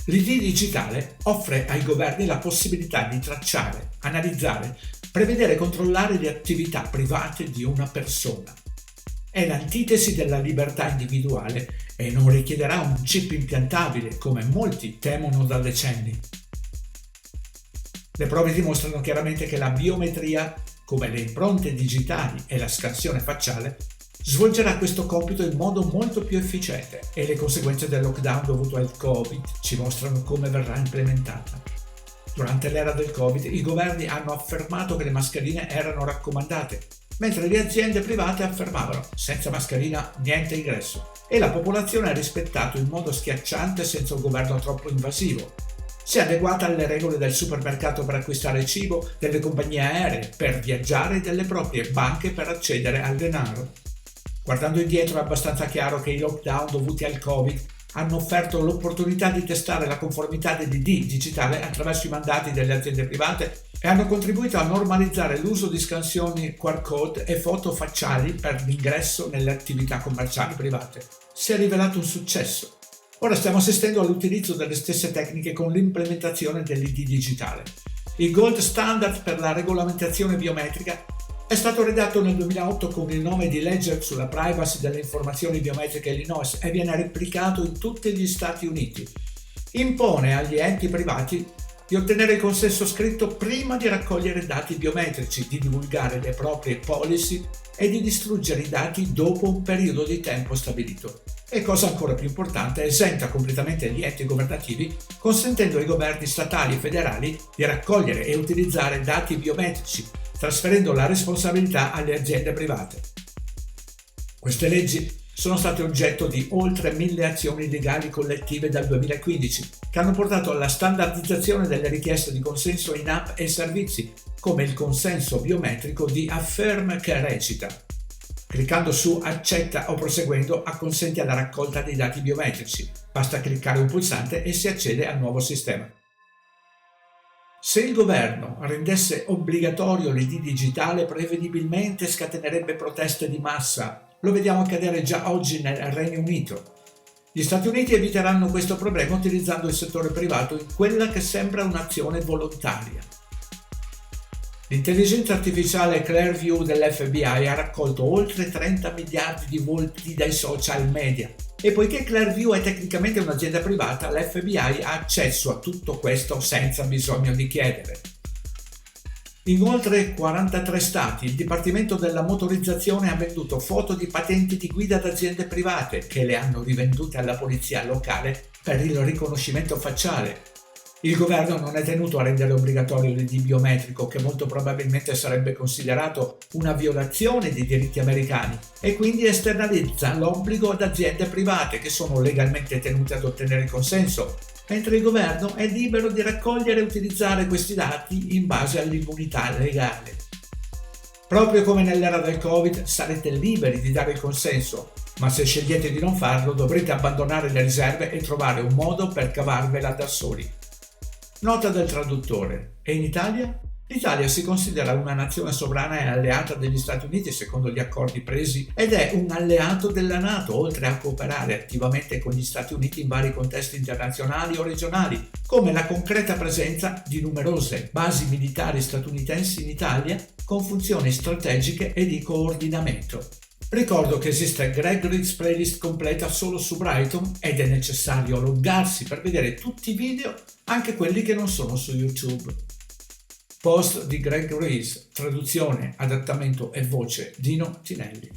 L'ID digitale offre ai governi la possibilità di tracciare, analizzare, prevedere e controllare le attività private di una persona. È l'antitesi della libertà individuale e non richiederà un chip impiantabile come molti temono da decenni. Le prove dimostrano chiaramente che la biometria, come le impronte digitali e la scansione facciale, svolgerà questo compito in modo molto più efficiente e le conseguenze del lockdown dovuto al Covid ci mostrano come verrà implementata. Durante l'era del Covid i governi hanno affermato che le mascherine erano raccomandate, mentre le aziende private affermavano senza mascherina niente ingresso e la popolazione ha rispettato in modo schiacciante senza un governo troppo invasivo. Si è adeguata alle regole del supermercato per acquistare cibo, delle compagnie aeree per viaggiare e delle proprie banche per accedere al denaro. Guardando indietro è abbastanza chiaro che i lockdown dovuti al Covid hanno offerto l'opportunità di testare la conformità dell'ID digitale attraverso i mandati delle aziende private e hanno contribuito a normalizzare l'uso di scansioni QR code e foto facciali per l'ingresso nelle attività commerciali private. Si è rivelato un successo. Ora stiamo assistendo all'utilizzo delle stesse tecniche con l'implementazione dell'ID digitale. Il gold standard per la regolamentazione biometrica è stato redatto nel 2008 con il nome di Legge sulla privacy delle informazioni biometriche Illinois e viene replicato in tutti gli Stati Uniti. Impone agli enti privati di ottenere il consenso scritto prima di raccogliere dati biometrici, di divulgare le proprie policy e di distruggere i dati dopo un periodo di tempo stabilito. E cosa ancora più importante, esenta completamente gli enti governativi, consentendo ai governi statali e federali di raccogliere e utilizzare dati biometrici, trasferendo la responsabilità alle aziende private. Queste leggi sono state oggetto di oltre 1000 azioni legali collettive dal 2015, che hanno portato alla standardizzazione delle richieste di consenso in app e servizi, come il consenso biometrico di Affirm che recita: cliccando su accetta o proseguendo acconsenti alla raccolta dei dati biometrici. Basta cliccare un pulsante e si accede al nuovo sistema. Se il governo rendesse obbligatorio l'ID digitale, prevedibilmente scatenerebbe proteste di massa. Lo vediamo accadere già oggi nel Regno Unito. Gli Stati Uniti eviteranno questo problema utilizzando il settore privato in quella che sembra un'azione volontaria. L'intelligenza artificiale Clearview dell'FBI ha raccolto oltre 30 miliardi di volti dai social media e poiché Clearview è tecnicamente un'azienda privata, l'FBI ha accesso a tutto questo senza bisogno di chiedere. In oltre 43 stati il Dipartimento della Motorizzazione ha venduto foto di patenti di guida ad aziende private che le hanno rivendute alla polizia locale per il riconoscimento facciale. Il governo non è tenuto a rendere obbligatorio l'ID biometrico, che molto probabilmente sarebbe considerato una violazione dei diritti americani, e quindi esternalizza l'obbligo ad aziende private che sono legalmente tenute ad ottenere il consenso, mentre il governo è libero di raccogliere e utilizzare questi dati in base all'immunità legale. Proprio come nell'era del Covid sarete liberi di dare il consenso, ma se scegliete di non farlo dovrete abbandonare le riserve e trovare un modo per cavarvela da soli. Nota del traduttore. E in Italia? L'Italia si considera una nazione sovrana e alleata degli Stati Uniti secondo gli accordi presi ed è un alleato della NATO, oltre a cooperare attivamente con gli Stati Uniti in vari contesti internazionali o regionali, come la concreta presenza di numerose basi militari statunitensi in Italia con funzioni strategiche e di coordinamento. Ricordo che esiste Gregory's playlist completa solo su Brighton ed è necessario loggarsi per vedere tutti i video, anche quelli che non sono su YouTube. Post di Greg Reese, traduzione, adattamento e voce Dino Tinelli.